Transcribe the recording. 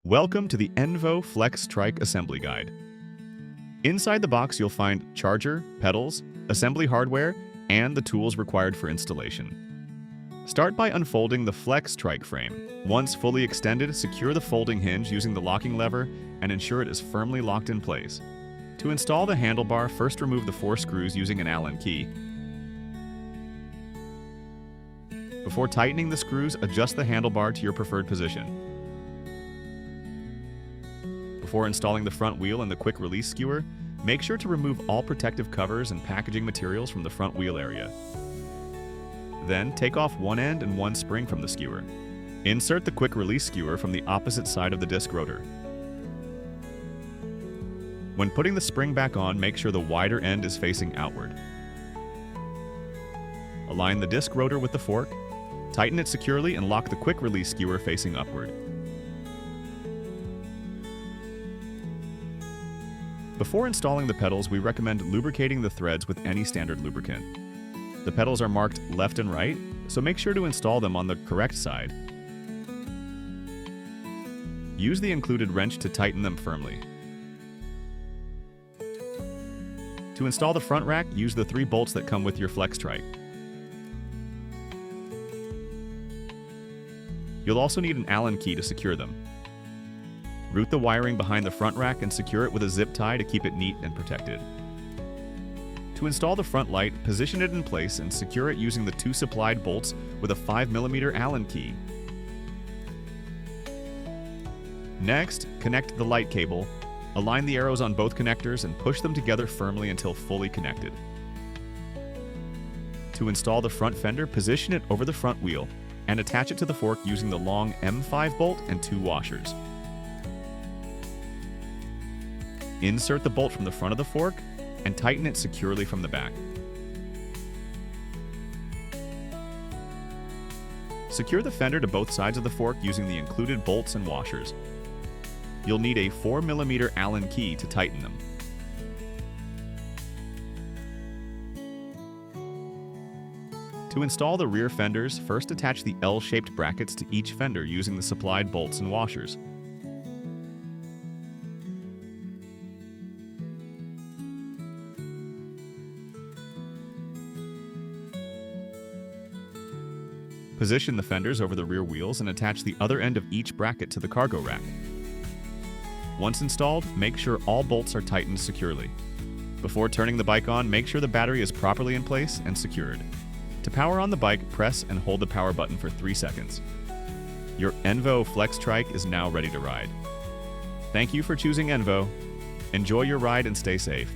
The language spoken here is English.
Welcome to the ENVO Flex Trike Assembly Guide. Inside the box you'll find charger, pedals, assembly hardware, and the tools required for installation. Start by unfolding the Flex Trike frame. Once fully extended, secure the folding hinge using the locking lever and ensure it is firmly locked in place. To install the handlebar, first remove the 4 screws using an Allen key. Before tightening the screws, adjust the handlebar to your preferred position. Before installing the front wheel and the quick release skewer, make sure to remove all protective covers and packaging materials from the front wheel area. Then take off one end and one spring from the skewer. Insert the quick release skewer from the opposite side of the disc rotor. When putting the spring back on, make sure the wider end is facing outward. Align the disc rotor with the fork, tighten it securely, and lock the quick release skewer facing upward. Before installing the pedals, we recommend lubricating the threads with any standard lubricant. The pedals are marked left and right, so make sure to install them on the correct side. Use the included wrench to tighten them firmly. To install the front rack, use the 3 bolts that come with your Flex Trike. You'll also need an Allen key to secure them. Route the wiring behind the front rack and secure it with a zip tie to keep it neat and protected. To install the front light, position it in place and secure it using the 2 supplied bolts with a 5mm Allen key. Next, connect the light cable, align the arrows on both connectors and push them together firmly until fully connected. To install the front fender, position it over the front wheel and attach it to the fork using the long M5 bolt and 2 washers. Insert the bolt from the front of the fork and tighten it securely from the back. Secure the fender to both sides of the fork using the included bolts and washers. You'll need a 4mm Allen key to tighten them. To install the rear fenders, first attach the L-shaped brackets to each fender using the supplied bolts and washers. Position the fenders over the rear wheels and attach the other end of each bracket to the cargo rack. Once installed, make sure all bolts are tightened securely. Before turning the bike on, make sure the battery is properly in place and secured. To power on the bike, press and hold the power button for 3 seconds. Your ENVO Flex Trike is now ready to ride. Thank you for choosing ENVO. Enjoy your ride and stay safe.